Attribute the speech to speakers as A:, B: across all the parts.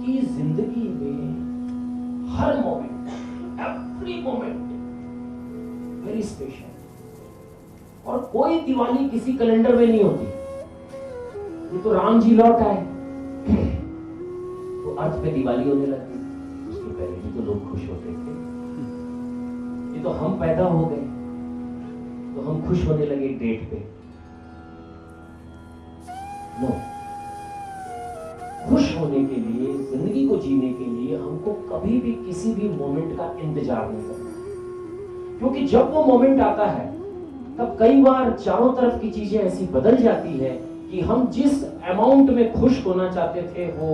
A: आपकी जिंदगी में हर moment, every moment very special. और कोई दिवाली किसी कैलेंडर में नहीं होती। ये तो राम जी लौट आए तो अर्थ पे दिवाली होने लगी, उसके पहले भी तो लोग खुश होते थे। ये तो हम पैदा हो गए तो हम खुश होने लगे डेट पे। नो, खुश होने के लिए, जिंदगी को जीने के लिए हमको कभी भी किसी भी मोमेंट का इंतजार नहीं करना, क्योंकि जब वो मोमेंट आता है तब कई बार चारों तरफ की चीजें ऐसी बदल जाती है कि हम जिस अमाउंट में खुश होना चाहते थे वो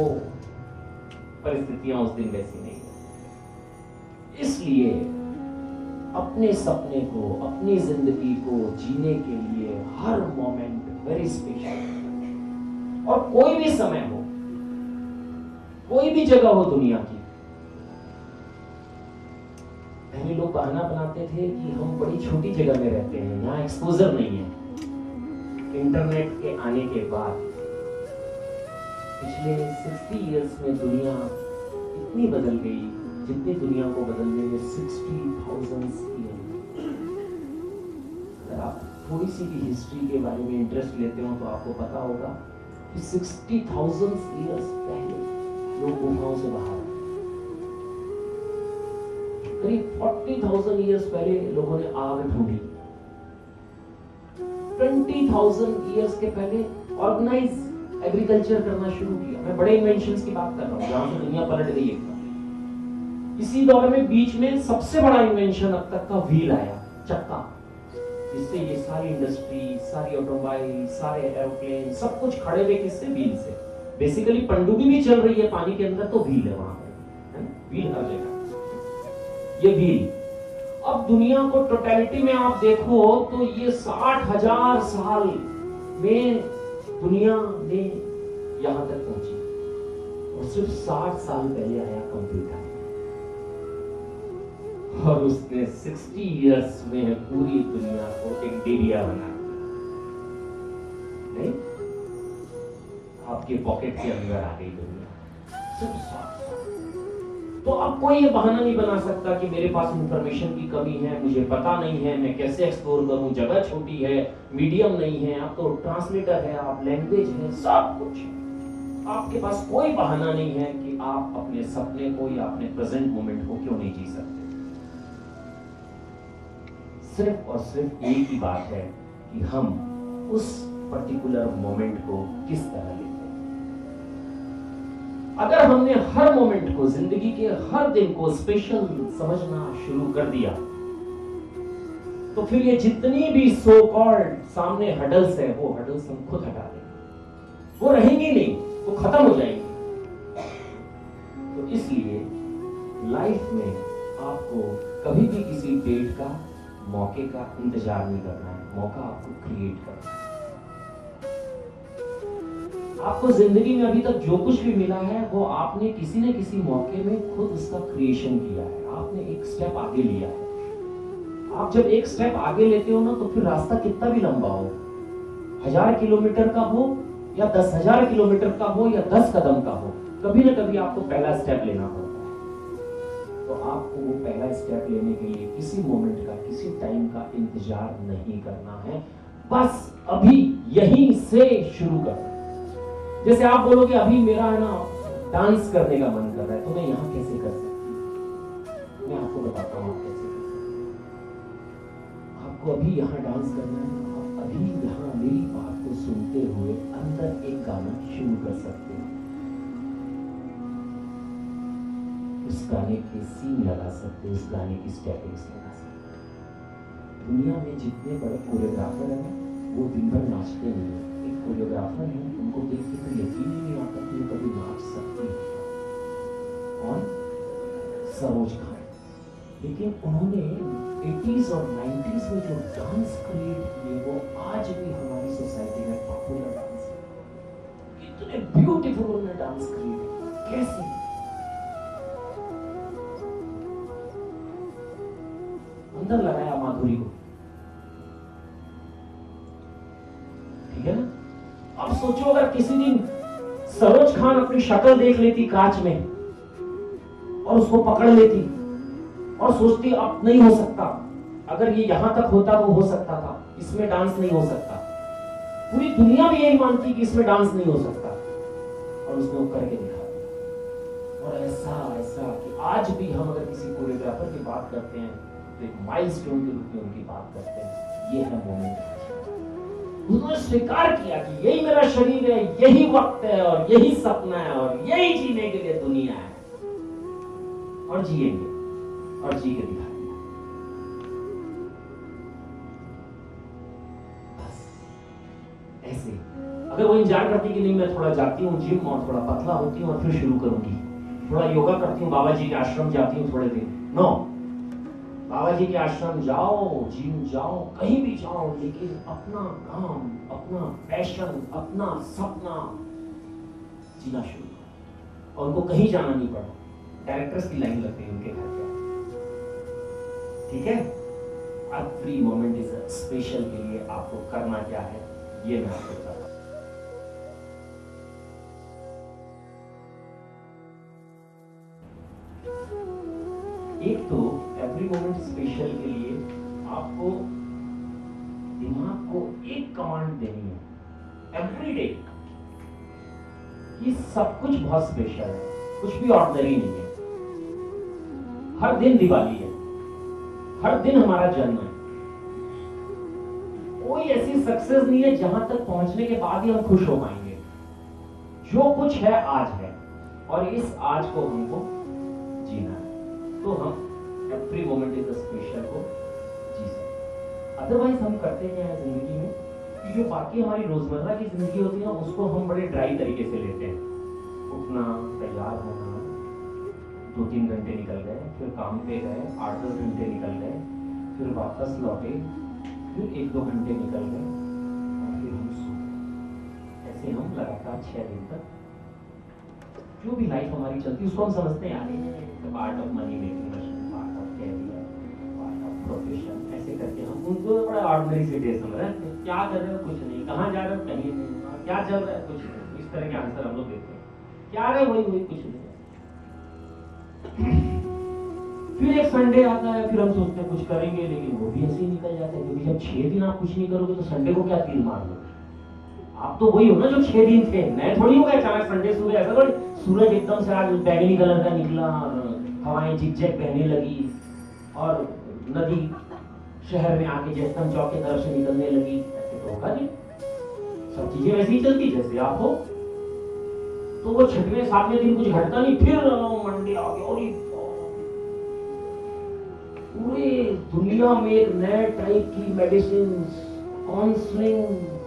A: परिस्थितियां उस दिन वैसी नहीं है। इसलिए अपने सपने को, अपनी जिंदगी को जीने के लिए हर मोमेंट वेरी स्पेशल। और कोई भी समय हो, कोई भी जगह हो दुनिया की। पहले लोग बहाना बनाते थे कि हम बड़ी छोटी जगह में रहते हैं, यहाँ एक्सपोजर नहीं है। इंटरनेट के आने के बाद पिछले 60 इयर्स में दुनिया इतनी बदल गई जितनी दुनिया को बदलने में 60,000 ईयर। अगर आप थोड़ी सी भी हिस्ट्री के बारे में इंटरेस्ट लेते हो तो आपको पता होगा कि 60,000 ईयर्स पहले लोग गुफाओं से बाहर आए। करीब 40,000 ईयर्स पहले लोगों ने आग ढूंढी। 20,000 ईयर्स के पहले ऑर्गेनाइज एग्रीकल्चर करना शुरू किया। मैं बड़े इन्वेंशंस की बात कर रहा हूँ जहां से दुनिया पलट गई एकदम। इसी दौर में बीच में सबसे बड़ा इन्वेंशन अब तक का व्हील आया, चक्का, जिससे ये सारी इंडस्ट्री, सारी ऑटोमोबाइल, सारे एरोप्लेन सब कुछ खड़े हुए किससे? व्हील से। बेसिकली पनडुब्बी भी चल रही है पानी के अंदर तो व्हील है वहां पे, है ना? व्हील हर जगह, ये व्हील। अब दुनिया को टोटलिटी में आप देखो तो ये 60,000 साल में दुनिया ने यहां तक पहुंची। और सिर्फ 60 साल पहले आया कंप्यूटर और उसने 60 इयर्स में पूरी दुनिया को एक डेरिया बना दिया। नहीं, आपके पॉकेट के अंदर आ गई दुनिया, सिर्फ 60 साल। तो अब कोई ये बहाना नहीं बना सकता कि मेरे पास इंफॉर्मेशन की कमी है, मुझे पता नहीं है, मैं कैसे एक्सप्लोर करूं, जगह छोटी है, मीडियम नहीं है। आप तो ट्रांसलेटर है, आप लैंग्वेज है, सब कुछ है। आपके पास कोई बहाना नहीं है कि आप अपने सपने को या अपने प्रेजेंट मोमेंट को क्यों नहीं जी सकते। सिर्फ और सिर्फ एक ही बात है कि हम उस पर्टिकुलर मोमेंट को किस तरह लेते हैं। अगर हमने हर मोमेंट को, जिंदगी के हर दिन को स्पेशल समझना शुरू कर दिया तो फिर ये जितनी भी सो कॉल्ड सामने हडल्स है वो हडल्स हम खुद हटा देंगे, वो रहेंगी नहीं, वो खत्म हो जाएंगी। तो इसलिए लाइफ में आपको कभी भी किसी डेट का, मौके का इंतजार नहीं करना है, मौका आपको क्रिएट करना है। आपको जिंदगी में अभी तक जो कुछ भी मिला है वो आपने किसी न किसी मौके में खुद उसका क्रिएशन किया है। आपने एक स्टेप आगे लिया है। आप जब एक स्टेप आगे लेते हो ना तो फिर रास्ता कितना भी लंबा हो, 1000 किलोमीटर का हो या 10,000 किलोमीटर का हो या 10 कदम का हो, कभी ना कभी आपको पहला स्टेप लेना पड़ता है। तो आपको वो पहला स्टेप लेने के लिए किसी मोमेंट का, किसी टाइम का इंतजार नहीं करना है, बस अभी यहीं से शुरू करना है। जैसे आप बोलोगे अभी मेरा है ना डांस करने का मन कर रहा है, तो मैं यहाँ कैसे कर सकती हूँ? मैं आपको बताता हूँ आप कैसे कर सकते हैं। आपको अभी यहाँ डांस करना है, आप अभी यहाँ मेरी बात को सुनते हुए अंदर एक गाना शुरू कर सकते हैं। उस गाने के सीन लगा सकते हैं, उस गाने की स्टेपिंग्स लगा सकते हैं। दुनिया में जितने बड़े कोरियोग्राफर हैं वो दिन भर नाचते नहीं है। एक कोरियोग्राफर है, उनको देख के तो यकीन ही नहीं आता कि वो कभी नाच सकती है। कौन? सरोज खान। लेकिन उन्होंने 80s और 90s में जो डांस क्रिएट किए वो आज भी हमारी सोसाइटी में पॉपुलर डांस है। कितने ब्यूटीफुल उन्होंने डांस क्रिएट किया, कैसे? अंदर लगाया माधुरी को, ठीक है ना? अब सोचो अगर किसी दिन सरोज खान अपनी शक्ल देख लेती कांच में और उसको पकड़ लेती और सोचती अब नहीं हो सकता, अगर ये यहां तक होता तो हो सकता था, इसमें डांस नहीं हो सकता। पूरी दुनिया भी यही मानती कि इसमें डांस नहीं हो सकता, और उसने वो करके दिखा दिया। और ऐसा ऐसा कि आज भी हम अगर किसी कोरियोग्राफर की बात करते हैं तो एक माइलस्टोन के रूप में उनकी बात करते हैं। ये है मोमेंट। उन्होंने स्वीकार किया कि यही मेरा शरीर है, यही वक्त है और यही सपना है और यही जीने के लिए दुनिया है, और जिएंगे और जी के दिखा दिया। बस ऐसे अगर वो इंतजार करती कि नहीं मैं थोड़ा जाती हूँ जिम और थोड़ा पतला होती हूँ और फिर शुरू करूंगी, थोड़ा योगा करती हूँ, बाबा जी के आश्रम जाती हूँ थोड़े दिन, नो, बाबा जी के आश्रम जाओ, जिम जाओ, कहीं भी जाओ, लेकिन अपना काम, अपना पैशन, अपना सपना जीना शुरू करो। और उनको कहीं जाना नहीं पड़ा, डायरेक्टर्स की लाइन लगती है उनके घर पे, ठीक है। एवरी मोमेंट इज स्पेशल के लिए आपको करना क्या है ये मैं आपको बताता हूं। एक तो एवरी मोमेंट स्पेशल के लिए आपको दिमाग को एक कमांड देनी है एवरी डे कि सब कुछ बहुत स्पेशल है, कुछ भी ऑर्डिनरी नहीं है। हर दिन दिवाली है, हर दिन हमारा जन्म है। कोई ऐसी सक्सेस नहीं है जहां तक पहुंचने के बाद ही हम खुश हो पाएंगे। जो कुछ है आज है, और इस आज को हमको जीना है, तो हम एवरी मोमेंट इज स्पेशल को जी सकते। अदरवाइज हम करते हैं जिंदगी में कि जो बाकी हमारी रोजमर्रा की जिंदगी होती है ना, उसको हम बड़े ड्राई तरीके से लेते हैं। उठना, तैयार होना, 2-3 घंटे निकल गए, फिर काम पे गए, 8-10 घंटे निकल गए, फिर वापस लौटे, फिर 1-2 घंटे निकल गए और फिर हम सो गए। ऐसे हम लगातार 6 दिन तक जो भी लाइफ हमारी चलती है उसको हम समझते हैं यार part of money making machine, part of career, part of profession, ऐसे करके हम उनको बड़ा ऑर्डिनरी से डे समझ रहे हैं। क्या कर रहे हो? कुछ नहीं। कहाँ जा रहे हो? कहीं नहीं। क्या चल रहा है? कुछ नहीं। इस तरह के आंसर हम लोग देते हैं। क्या रहे? वही वही, कुछ नहीं। फिर एक संडे आता है, फिर हम सोचते हैं कुछ करेंगे, लेकिन वो भी ऐसे ही निकल जाता है, क्योंकि जब 6 दिन आप कुछ नहीं करोगे तो संडे को क्या तीर मार लो। आप तो वही हो ना जो 6 दिन थे, नए थोड़ी हो गए अचानक संडे सुबह। ऐसा थोड़ी सूरज एकदम से आज बैगनी कलर का निकला और हवाएं झिकझक बहने लगी और नदी शहर में आके जयस्तंभ चौक की तरफ से निकलने लगी। ऐसे तो होगा नहीं, सब चीजें वैसे ही चलती जैसे आप हो। तो वो 6वें 7वें दिन कुछ घटता नहीं, फिर मंडे आ गया और पूरे दुनिया में एक नए टाइप की मेडिसिन, काउंसलिंग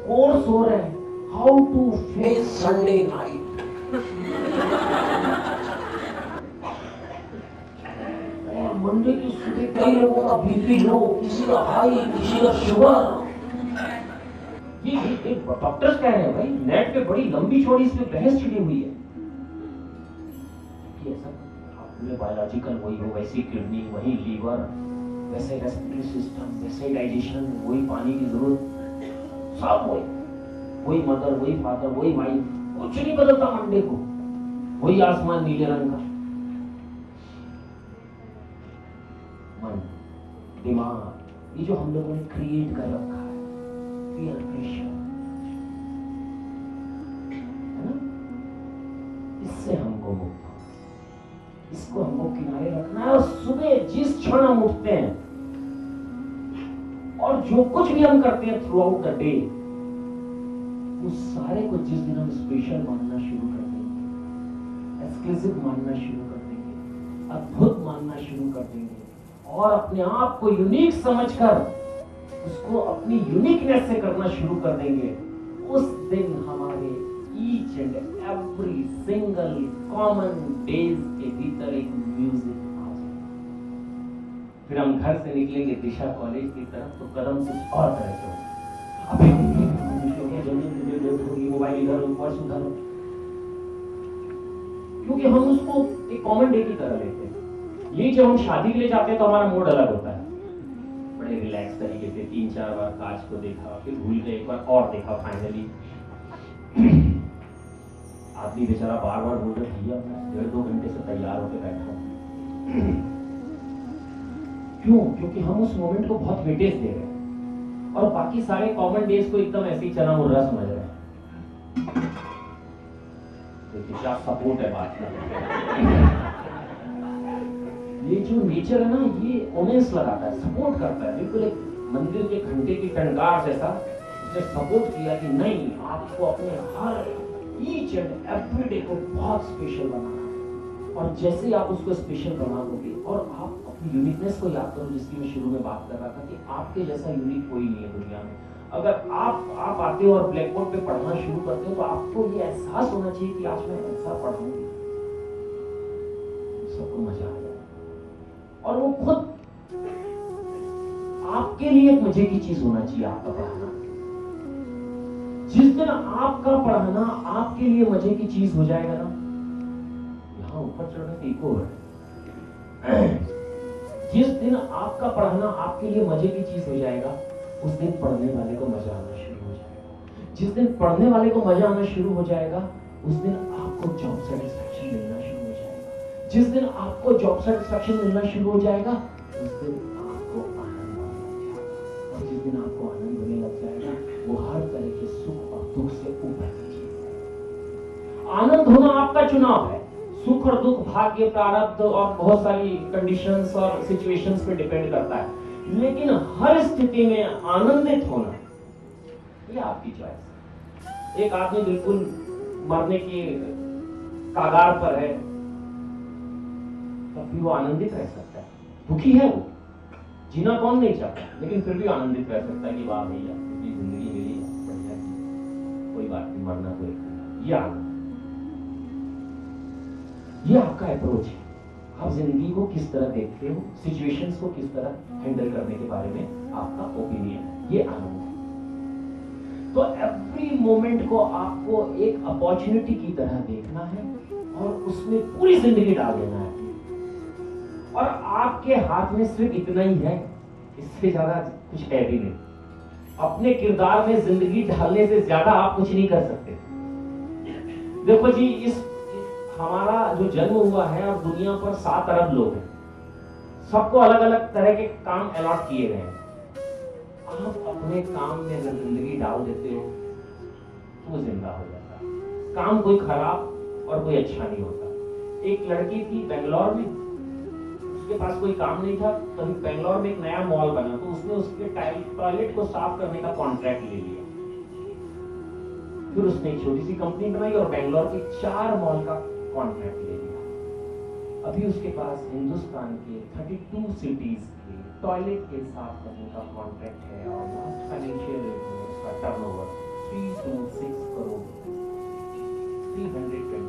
A: कोर्स हो रहे हैं, how to face Sunday night. Monday की सुबह कई लोगों का बीपी लो, किसी का हाई, किसी का शुगर। ये डॉक्टर्स कह रहे हैं भाई, नेट पे बड़ी लंबी चौड़ी इस पे बहस छिड़ी हुई है कि ऐसा आपने बायोलॉजिकल वही हो, वैसी किडनी, वही लीवर, वैसे रेस्पिरेटरी सिस्टम, वैसे डाइजेशन, वही पानी की जरूरत, सब वही मदर, वही फादर, वही वाइफ, कुछ नहीं बदलता मंडे को, वही आसमान नीले रंग का। मन, दिमाग, ये जो हम लोगों ने क्रिएट कर रखा है, पीयर प्रेशर, है ना, इससे हमको मुक्त, इसको हमको किनारे रखना है। और सुबह जिस क्षण हम उठते हैं और जो कुछ भी हम करते हैं थ्रू आउट द डे, उस सारे को जिस दिन हम स्पेशल मानना शुरू कर देंगे, एक्सक्लूसिव मानना शुरू कर देंगे, अद्भुत मानना शुरू कर देंगे और अपने आप को यूनिक समझकर उसको अपनी यूनिकनेस से करना शुरू कर देंगे, उस दिन हमारे each and every single common days के भीतर एक म्यूजिक आ जाए। फिर हम घर से निकलेंगे दिशा कॉलेज की तरफ, तो कदम कुछ और तरह से मोबाइल इधर, पर्स उधर, क्योंकि हम उसको एक कॉमन डे की तरह लेते हैं। ये जब हम शादी के लिए जाते हैं तो हमारा मूड अलग होता है, बड़े रिलैक्स तरीके से 3-4 बार कांच को देखा, फिर भूल गए, एक बार और देखा, फाइनली आदमी बेचारा बार बार बोल रहा भैया मैं 1.5-2 घंटे से तैयार होकर बैठा हूँ। क्यों? क्योंकि हम उस मोमेंट को बहुत वेटेज दे रहे हैं और बाकी सारे कॉमन डेज को एकदम ऐसे ही चना मुर्रा समझ रहे हैं। देखिए क्या सपोर्ट है बात का। ये जो नेचर है ना, ये ओमेंस लगाता है, सपोर्ट करता है, बिल्कुल एक मंदिर के घंटे की टंकार जैसा उसने सपोर्ट किया कि नहीं, आपको अपने हर ईच एंड एवरी डे को बहुत स्पेशल बनाना है। और जैसे ही आप उसको स्पेशल बना दोगे और आप अपनी यूनिकनेस को याद करो, जिसकी मैं शुरू में बात कर रहा था कि आपके जैसा यूनिक कोई नहीं है दुनिया में। अगर आप आते हो और ब्लैक बोर्ड पे पढ़ना शुरू करते हो तो आपको ये एहसास होना चाहिए कि आज मैं ऐसा पढ़ाऊंगी, सबको मजा आ जाए। और वो खुद आपके लिए एक मजे की चीज होना चाहिए आपका पढ़ाना। जिस दिन आपका पढ़ाना आपके लिए मजे की चीज हो जाएगा ना, यहां ऊपर चढ़ने से इको है। जिस दिन आपका पढ़ाना आपके लिए मजे की चीज हो जाएगा, उस दिन पढ़ने वाले को मजा आना शुरू हो जाएगा। जिस दिन पढ़ने वाले को मजा आना शुरू हो जाएगा, उस दिन आपको जॉब सेटिस्फैक्शन मिलना शुरू हो जाएगा। जिस दिन आपको जॉब सेटिस्फैक्शन मिलना शुरू हो जाएगा, उस दिन आपको आनंद आने लग जाएगा। और जिस दिन आपको आनंद होने लग जाएगा, वो हर तरह के सुख और दुख से ऊपर की चीज है। आनंद होना आपका चुनाव है। सुख और दुख भाग्य, प्रारब्ध और बहुत सारी कंडीशंस और सिचुएशंस पे डिपेंड करता है, लेकिन हर स्थिति में आनंदित होना ये आपकी चॉइस है। एक आदमी बिल्कुल मरने के कागार पर है, तब भी वो आनंदित रह सकता है। दुखी है वो, जीना कौन नहीं चाहता, लेकिन फिर भी आनंदित रह सकता है कि वाह भैया जिंदगी मिली है, बढ़िया, कोई बात नहीं, मरना तो एक, ये आनंद, ये आपका अप्रोच है। आप जिंदगी को किस तरह देखते हो, सिचुएशंस को किस तरह हैंडल करने के बारे में आपका ओपिनियन है, ये आनंद है। तो एवरी मोमेंट को आपको एक अपॉर्चुनिटी की तरह देखना है और उसमें पूरी जिंदगी डाल देना है। और आपके हाथ में सिर्फ इतना ही है, इससे ज्यादा कुछ है भी नहीं। अपने किरदार में जिंदगी ढालने से ज्यादा आप कुछ नहीं कर सकते। देखो जी, इस हमारा जो जन्म हुआ है और दुनिया पर 7 अरब लोग हैं, सबको अलग अलग तरह के काम अलॉट किए गए हैं। आप अपने काम में अगर जिंदगी डाल देते हो तो वो जिंदा हो जाता है। काम कोई खराब और कोई अच्छा नहीं होता। एक लड़की थी बेंगलोर में, उसके पास कोई काम नहीं था, तभी बेंगलोर में एक नया मॉल बना तो उसने उसके टॉयलेट को साफ करने का कॉन्ट्रैक्ट ले लिया। फिर उसने एक छोटी सी कंपनी बनाई और बेंगलोर के 4 मॉल का कॉन्ट्रैक्ट ले लिया। अभी उसके पास हिंदुस्तान के 32 सिटीज के टॉयलेट के साफ करने का कॉन्ट्रैक्ट है और लास्ट फाइनेंशियल ईयर में उसका टर्नओवर 326 करोड़, 326